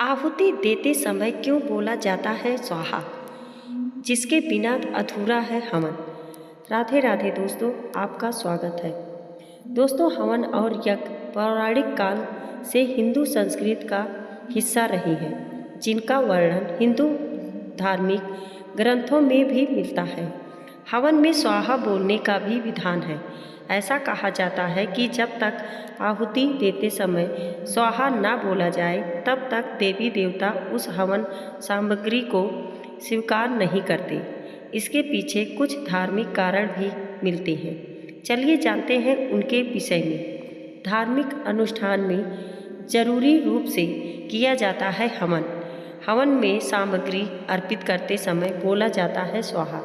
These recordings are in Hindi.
आहुति देते समय क्यों बोला जाता है स्वाहा, जिसके बिना अधूरा है हवन। राधे राधे दोस्तों, आपका स्वागत है। दोस्तों, हवन और यज्ञ पौराणिक काल से हिंदू संस्कृति का हिस्सा रही है, जिनका वर्णन हिंदू धार्मिक ग्रंथों में भी मिलता है। हवन में स्वाहा बोलने का भी विधान है। ऐसा कहा जाता है कि जब तक आहुति देते समय स्वाहा ना बोला जाए, तब तक देवी देवता उस हवन सामग्री को स्वीकार नहीं करते। इसके पीछे कुछ धार्मिक कारण भी मिलते हैं। चलिए जानते हैं उनके विषय में। धार्मिक अनुष्ठान में जरूरी रूप से किया जाता है हवन। हवन में सामग्री अर्पित करते समय बोला जाता है स्वाहा।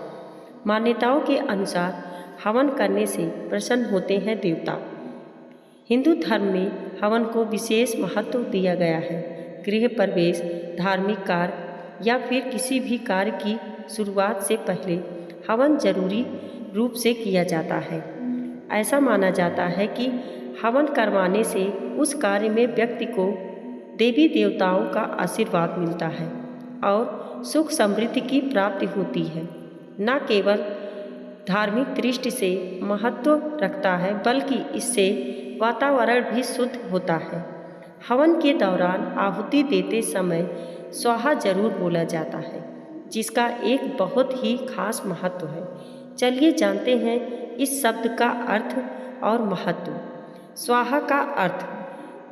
मान्यताओं के अनुसार हवन करने से प्रसन्न होते हैं देवता। हिंदू धर्म में हवन को विशेष महत्व दिया गया है। गृह प्रवेश, धार्मिक कार्य या फिर किसी भी कार्य की शुरुआत से पहले हवन जरूरी रूप से किया जाता है। ऐसा माना जाता है कि हवन करवाने से उस कार्य में व्यक्ति को देवी देवताओं का आशीर्वाद मिलता है और सुख समृद्धि की प्राप्ति होती है। न केवल धार्मिक दृष्टि से महत्व रखता है, बल्कि इससे वातावरण भी शुद्ध होता है। हवन के दौरान आहुति देते समय स्वाहा जरूर बोला जाता है, जिसका एक बहुत ही खास महत्व है। चलिए जानते हैं इस शब्द का अर्थ और महत्व। स्वाहा का अर्थ,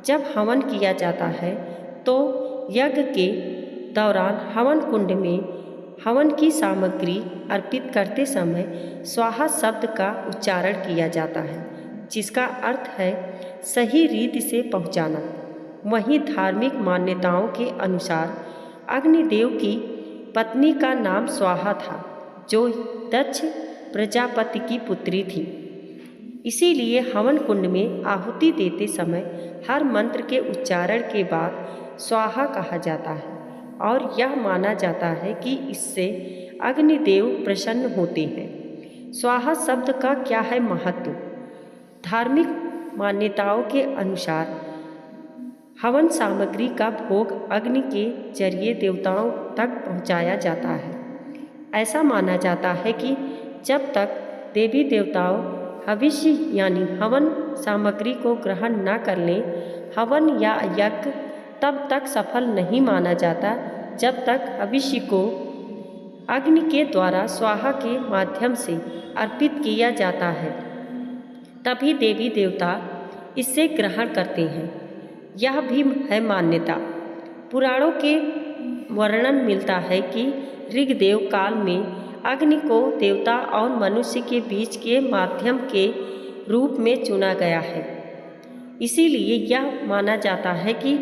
जब हवन किया जाता है तो यज्ञ के दौरान हवन कुंड में हवन की सामग्री अर्पित करते समय स्वाहा शब्द का उच्चारण किया जाता है, जिसका अर्थ है सही रीति से पहुँचाना। वहीं धार्मिक मान्यताओं के अनुसार अग्निदेव की पत्नी का नाम स्वाहा था, जो दक्ष प्रजापति की पुत्री थी। इसीलिए हवन कुंड में आहुति देते समय हर मंत्र के उच्चारण के बाद स्वाहा कहा जाता है और यह माना जाता है कि इससे अग्निदेव प्रसन्न होते हैं। स्वाहा शब्द का क्या है महत्व? धार्मिक मान्यताओं के अनुसार हवन सामग्री का भोग अग्नि के जरिए देवताओं तक पहुंचाया जाता है। ऐसा माना जाता है कि जब तक देवी देवताओं हविष्य यानी हवन सामग्री को ग्रहण न कर लें, हवन या यज्ञ तब तक सफल नहीं माना जाता, जब तक हविष्य को अग्नि के द्वारा स्वाहा के माध्यम से अर्पित किया जाता है, तभी देवी देवता इससे ग्रहण करते हैं। यह भी है मान्यता। पुराणों के वर्णन मिलता है कि ऋग्वेद काल में अग्नि को देवता और मनुष्य के बीच के माध्यम के रूप में चुना गया है। इसीलिए यह माना जाता है कि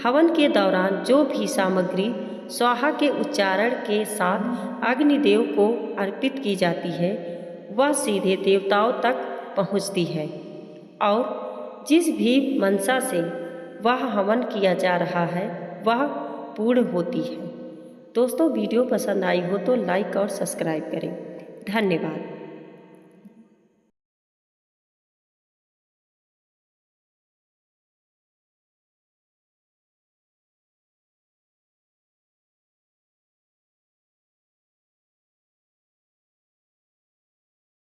हवन के दौरान जो भी सामग्री स्वाहा के उच्चारण के साथ अग्निदेव को अर्पित की जाती है, वह सीधे देवताओं तक पहुंचती है और जिस भी मनसा से वह हवन किया जा रहा है, वह पूर्ण होती है। दोस्तों, वीडियो पसंद आई हो तो लाइक और सब्सक्राइब करें। धन्यवाद।